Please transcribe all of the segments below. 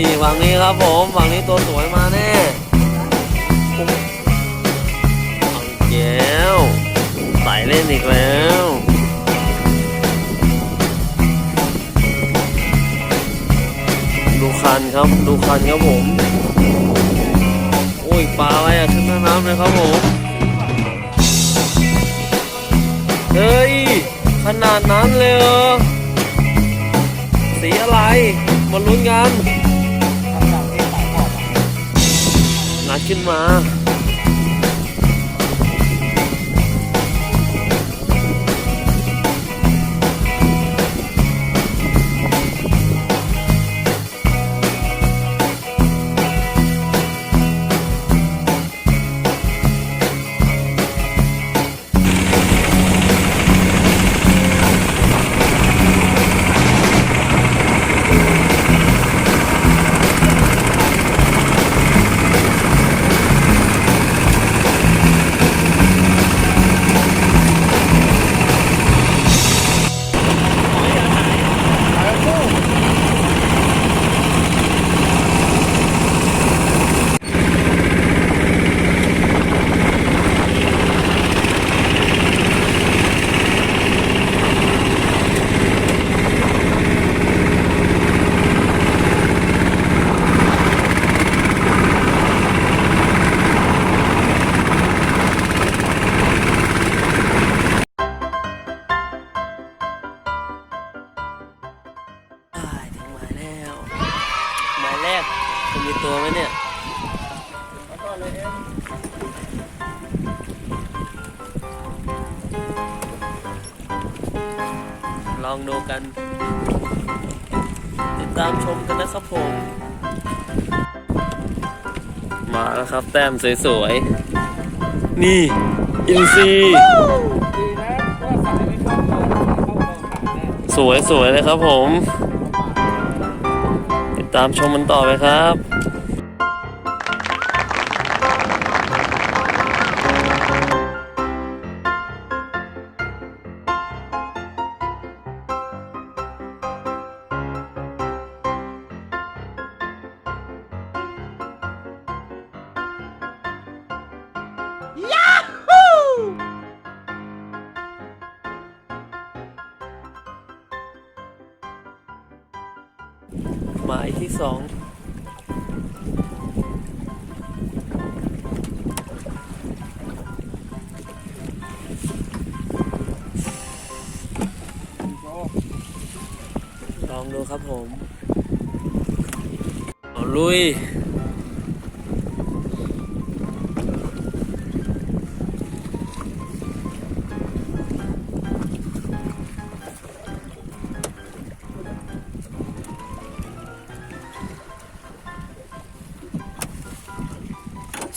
นี่ฝั่งนี้ครับผมฝั่งนี้ตัวสวยมาแน่เอาแก้วใส่เล่นอีกแล้วดูคันครับดูคันครับผมโอ้ยปลาอะไรอะขึ้นน้ำเลยครับผมเฮ้ยขนาดนั้นเลยเหรอสีอะไรมาลุ้นกันงัดขึ้นมาหมายแรกจะมีตัวไหมเนี่ยลองดูกันติดตามชมกันนะครับผมมาแล้วครับแต้มสวยๆนี่อินซีสวยเลยครับผมติดตามชมมันต่อไปครับหมายที่2ลองดูครับผมเอาลุย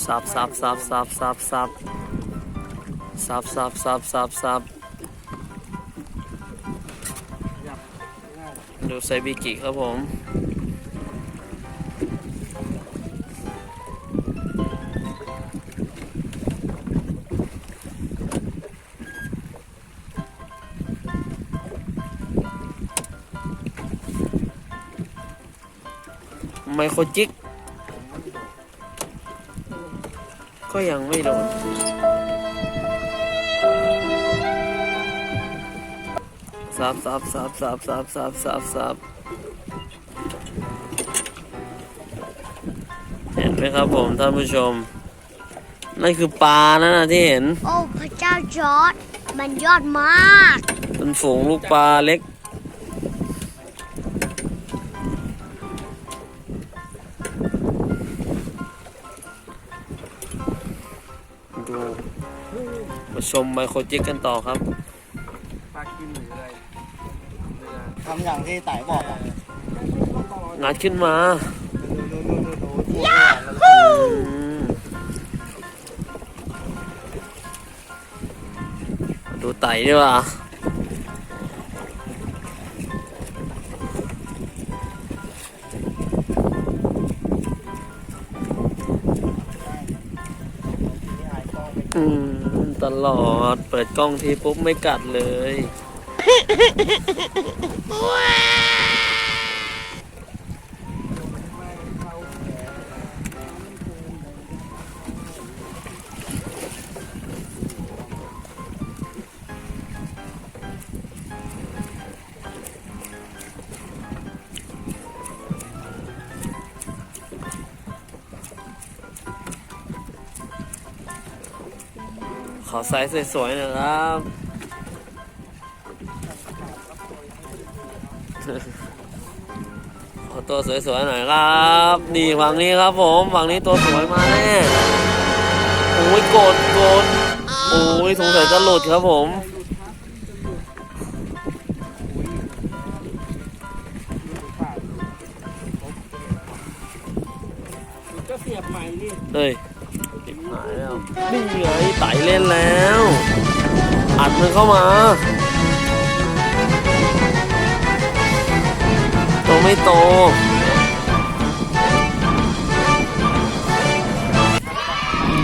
ซับดูไซบิกิครับผมไมโครจิกก็ยังไม่โดนซับเห็นไหมครับผมท่านผู้ชมนั่นคือปลานั่นนะที่เห็นโอ้พระเจ้าจอร์จมันยอดมากเป็นฝูงลูกปลาเล็กดูมาชมไมโครจิกกันต่อครับปลากินหรืออะไรทำอย่างที่ไต่บอกงัดขึ้นมาดูไต่ดีกว่าตลอดเปิดกล้องทีปุ๊บไม่กัดเลย ขอไซส์สวยๆหน่อยครับ ขอตัวสวยๆหน่อยครับนี่ฝั่งนี้ครับผมฝั่งนี้ตัวสวยมาแน่โอ้ยโกรธโอ้ยสงสัยจะหลุดครับผมก็เสียบใหม่นี่ เฮ้ยเก็บหายแล้วนี่ไงไต่เล่นแล้วอัดมันเข้ามาโตไม่โต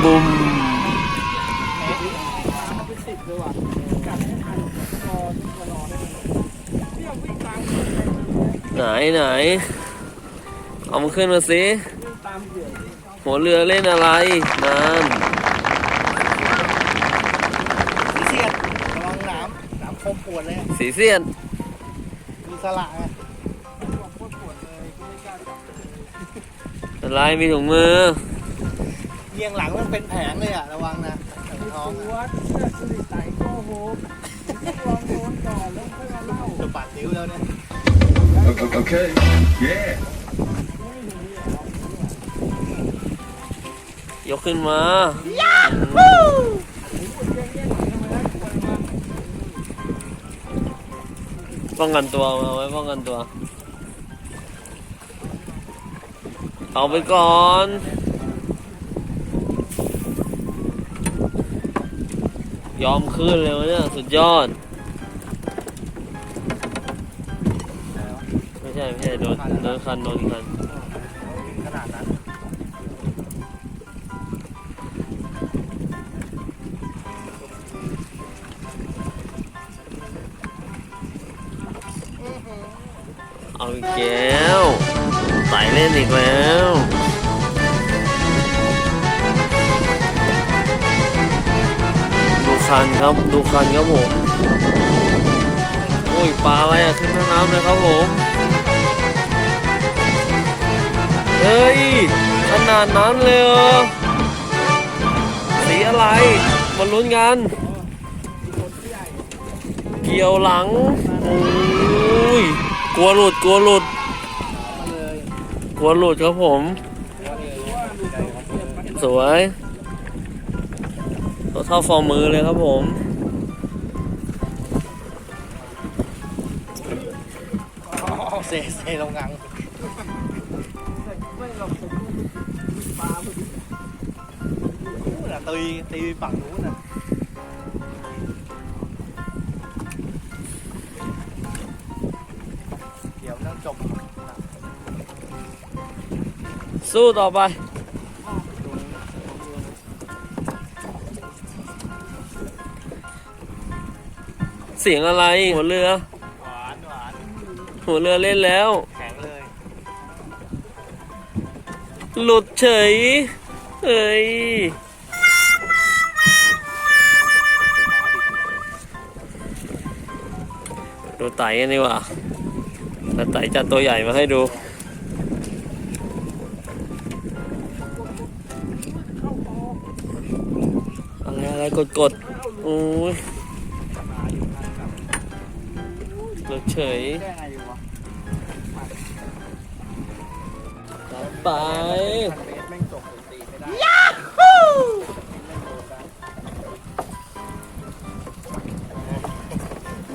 บุ้มไหนเอามันขึ้นมาสิหัวเรือเล่นอะไรนั่น สีเสียดระวังน้ำคมปวดเลย สีเสียน มีสละไง อะไรมีถุงมือ เอียงหลังมันเป็นแผงเลยอ่ะระวังนะท้องวัดสิไตโก้โหลองโดนก่อนแล้วค่อยมาเล่าจะปัดนิ้วแล้วเนี่ย Okay. Yeah. ยกขึ้นมาป้องกันตัวมาไว้ป้องกันตัวเอาไปก่อนยอมขึ้นเลยวะเนี่ยสุดยอดไม่ใช่โดนคันขนาดนั้นเอาอีกแล้วไต่เล่นอีกแล้วดูคันครับผมโอ้ยปลาอะไรอะขึ้นน้ำเลยครับผมเฮ้ยขนาดนั้นเลยเหรอสีอะไรมาลุ้นกันเกี่ยวหลังโอ้ยกลัวหลุดครับผมสวยตัวเท่าฝ่ามือเลยครับผมเซลงงังตีฝั่งนู้นน่ะเดี๋ยวนั่งจบสู้ต่อไปเสียงอะไรหัวเรือหวานหัวเรือเล่นแล้วแข็งเลยหลุดเฉยเฮ้ยดูไต่กันดีกว่าไต่จัดตัวใหญ่มาให้ดูอะไรกดโอ้ยหลุดเฉยตัดไป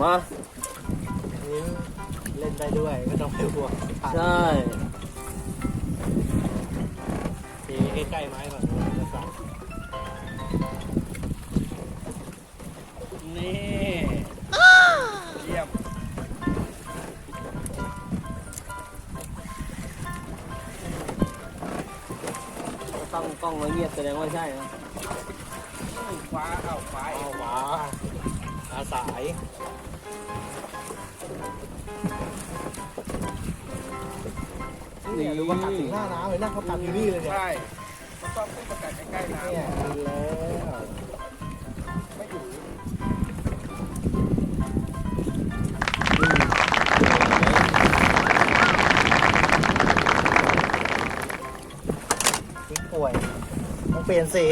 มาเล่นได้ด้วยไม่ต้องไปห่วงใช่ตีใกล้ๆไม้ก่อนจะสั่นนี่เยี่ยมต้องกล้องเงียบแสดงว่าใช่นะฟ้าอาสายนี่ดูว่ากัดถึงหน้าน้ำเลยนะเขากัดอยู่นี่เลยเนี่ยใช่เขาต้องขึ้นมากัดใกล้ๆน้ำเนี่ยแล้วไม่อยู่ป่วยต้องเปลี่ยนสี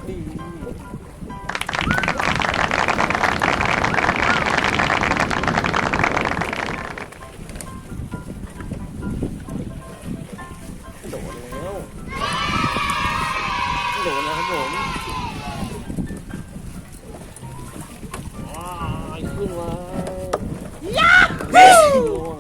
โดนแล้วโดนแล้วครับผมว้ายขึ้นมาล่วง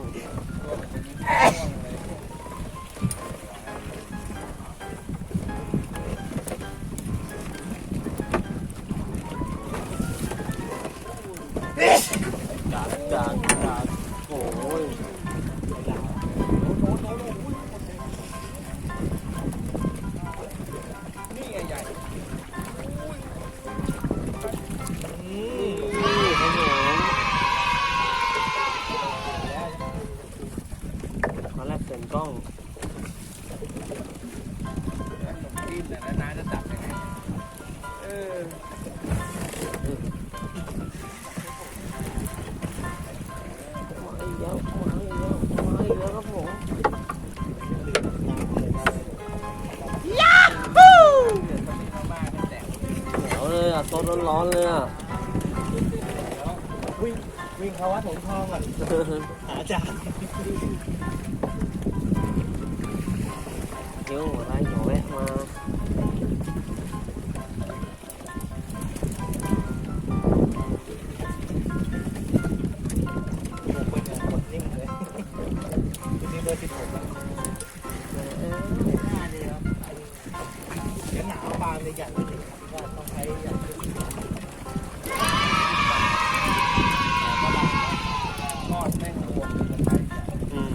จากโอ้ยนี่ไงใหญ่ ตอนแรกเสียงกล้อง ดิ้นแต่น้าจะจับยังไงมาอีกแล้วครับผม เหนียวเลยอ่ะต้นร้อนๆเลยอ่ะ วิ่งเข้าวัดหงทองก่อนหาอาจารย์ เดี๋ยวอะไรหน่อแวะมานิ่งเลยนี่เบอร์16แล้ว5ดีครับเดี๋ยวหนาวบางเลยอย่างนี้ก็ต้องใช้อย่างนี้ทอดแม่งรวมกันไป อืม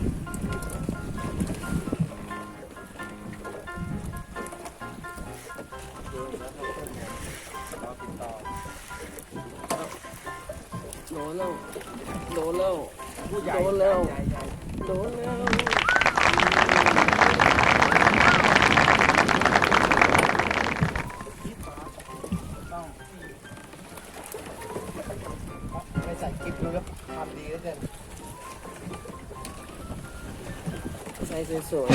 โดนแล้วโดนแล้ว ผู้ใหญ่ โดนแล้ว ใหญ่ โดนแล้ว ต้องไม่ใส่กิ๊บดูแล้วทำดีแล้วเกิน ใส่สวยๆ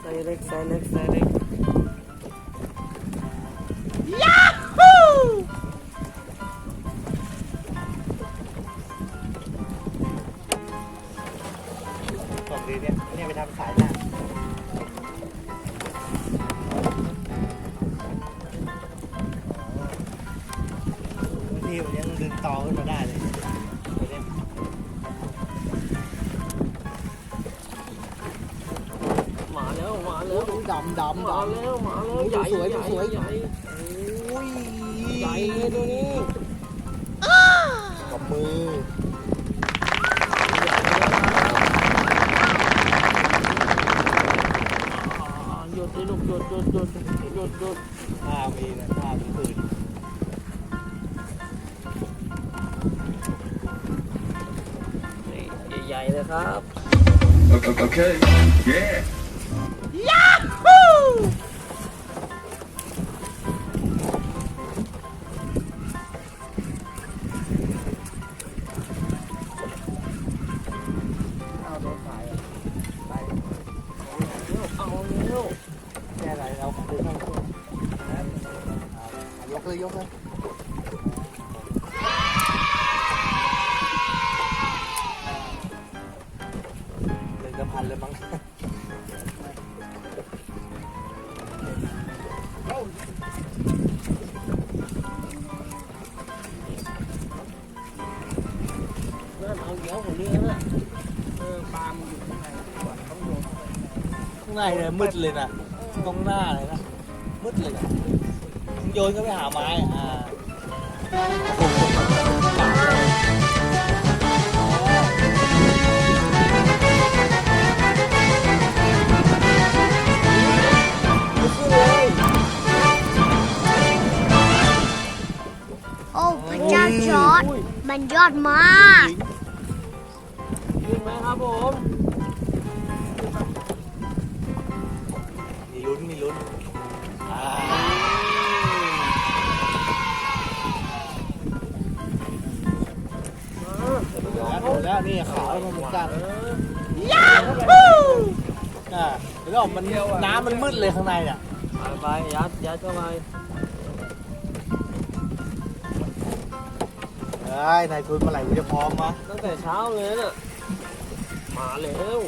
ใส่เล็กใส่เล็กใส่เล็ก ตกดีเนี่ยไปทำสายหน้าบางทีมันยังดึงตอขึ้นมาได้เลยเนี่ย มาแล้วมาแล้ว ดำ มาแล้วมาแล้ว ดูสวยดูสวย ใหญ่ โอ้ย ใหญ่เลยตัวนี้ กับมือ หยุดเลยลูกหยุดท่ามีนะท่ามีปืน ใหญ่ๆเลยครับ Okay. Yeah. เอาโดนสายไป เอาเร็ว แค่ไหนเราดึงเข้าตัวยกเลยเลยจะพันเลยมั้งนั่นเอาเดี๋ยวผมเลี้ยงอ่ะ ปลามันอยู่ข้างในต้องโยนข้างในเลยมืดเลยนะตรงหน้าเลยนะมืดเลยนะโยนก็ไปหาไม้ มันยอดมาก ขึ้นไหมครับผม มีลุ้นมีลุ้นแล้วนี่ขาวมันเหมือนกันยาฮูแล้วมันน้ำมันมืดเลยข้างในเนี่ย ไปยัดเข้าไป นายทุนเมื่อไหร่กูจะพร้อมวะ ตั้งแต่เช้าเลยน่ะมาแล้ว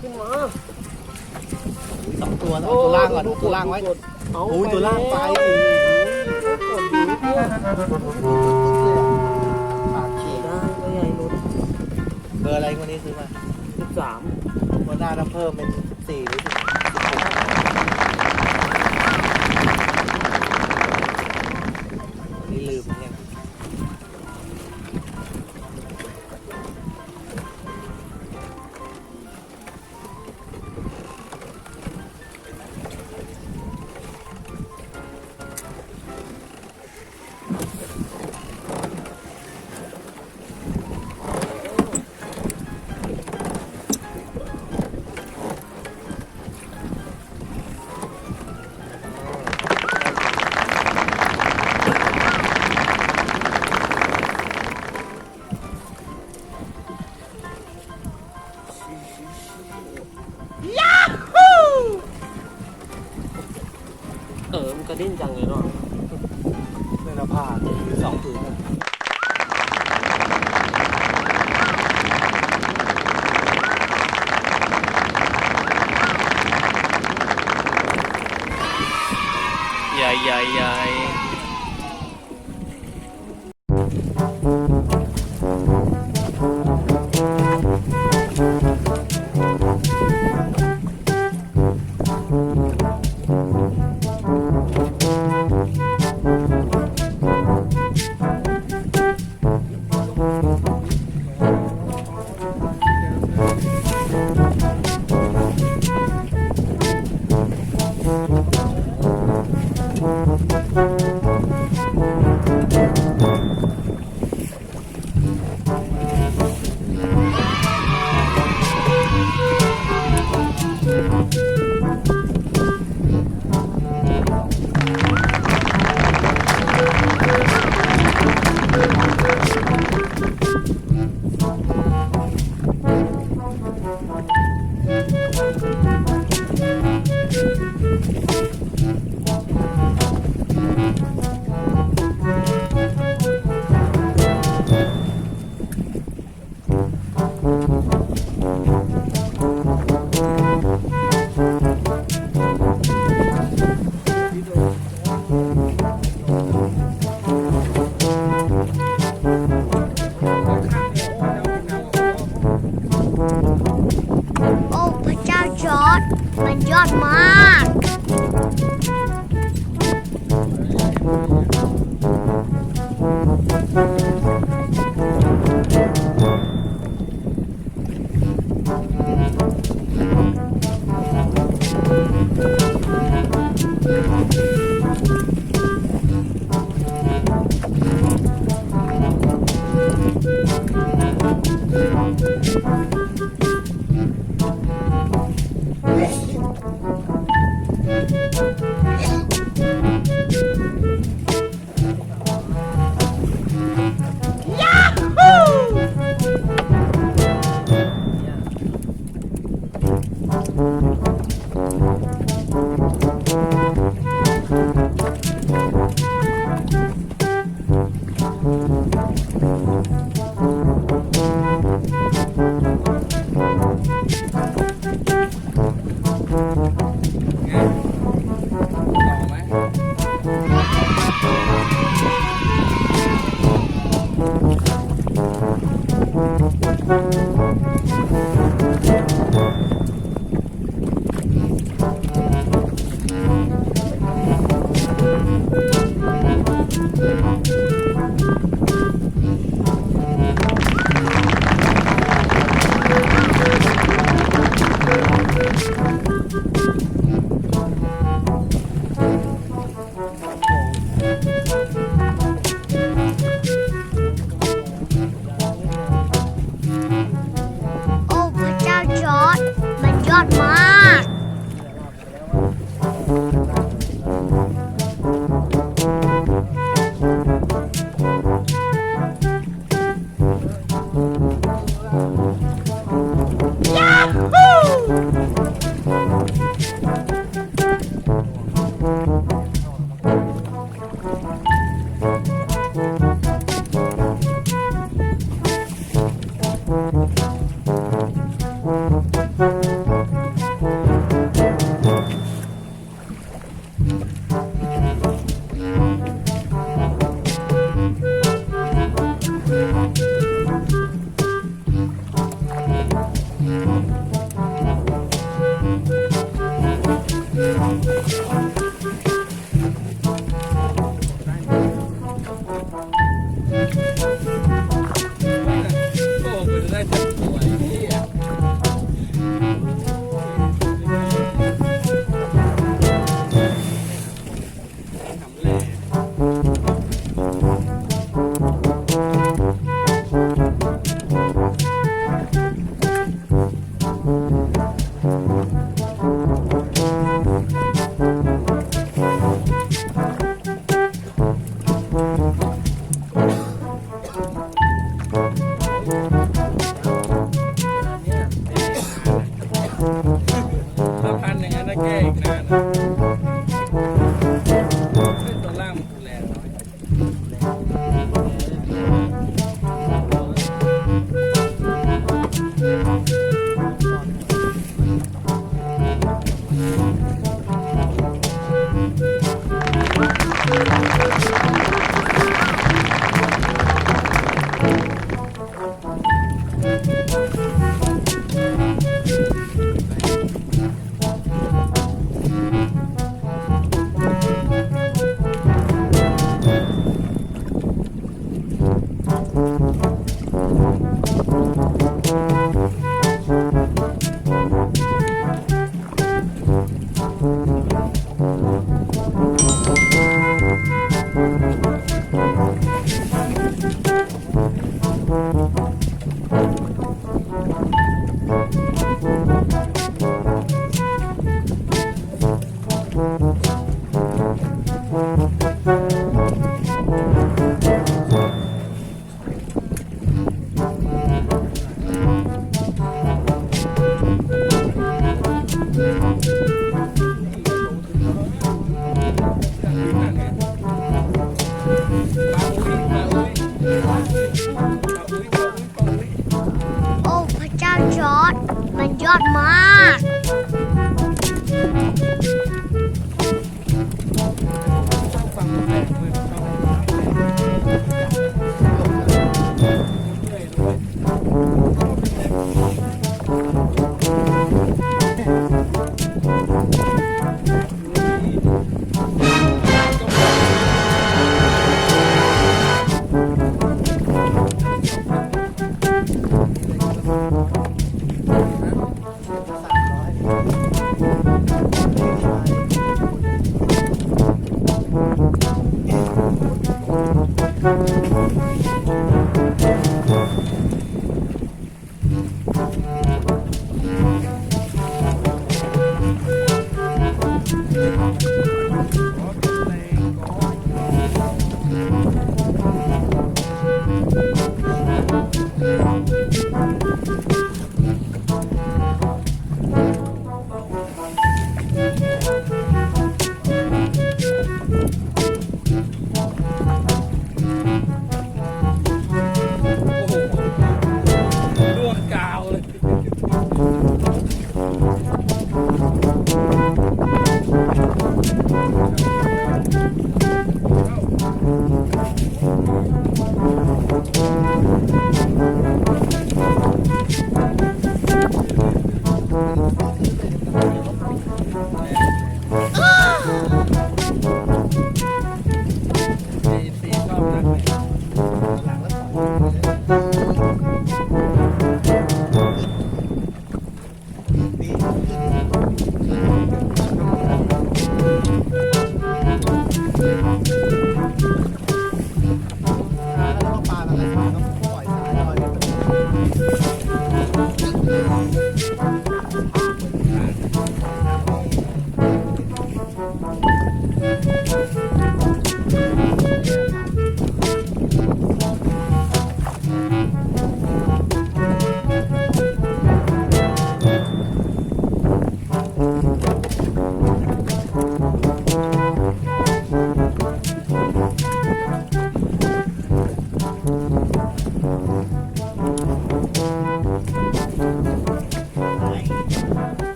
ขึ้นมา สองตัวล่างก่อนตัวล่างไว้โอ้ยตัวล่างไปปากฉีก ได้ตัวใหญ่หลุด เบอร์อะไรวันนี้ซื้อมา 13 วันหน้าต้องเพิ่มเป็น14หรือ16นี่ลืมเนี่ย มันกระดิ้นจังเลยเนาะ ในหน้าผากมี2 ผืนอะ ใหญ่ โอ้พระเจ้าจอร์จมันยอดมาก เ อดมาก ถ้าพันอย่างนั้นนะแก้อีกนานนะตัวล่างมันดูแรงน้อยโอ้พระเจ้าจอร์ดมันยอดมาก เ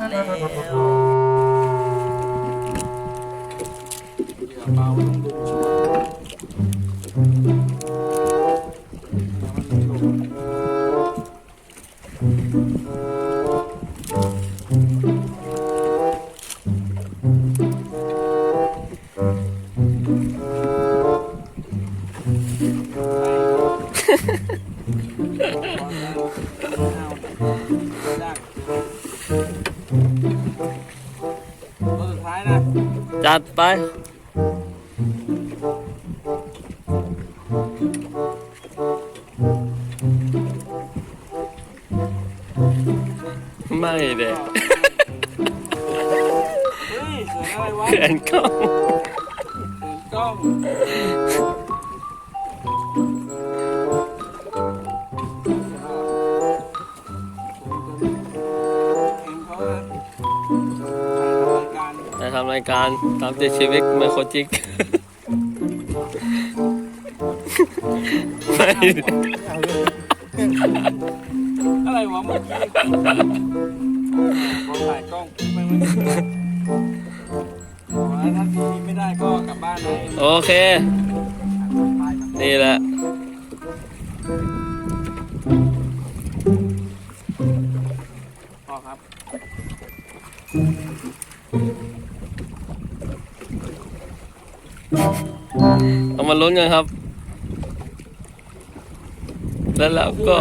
ทะเลแล้ว เหยื่อเบาต้องดึงช่ตัวสุดท้ายนะ จัดไปไม่เด็ก เฮ้ยเขินอะไรวะ เขื่อนกล้อง เขินกล้องเองเขานะถ่ายทำรายการ จะทำรายการตามติดชีวิตไมโครจิก ไม่ อะไรวะเมื่อกี้พอถ่ายกล้องไม่ได้อ๋อถ้าทีไม่ได้ก็กลับบ้านได้ โอเค นี่แหละ พอครับ เอามาลุ้นกันครับ แล้วเราก็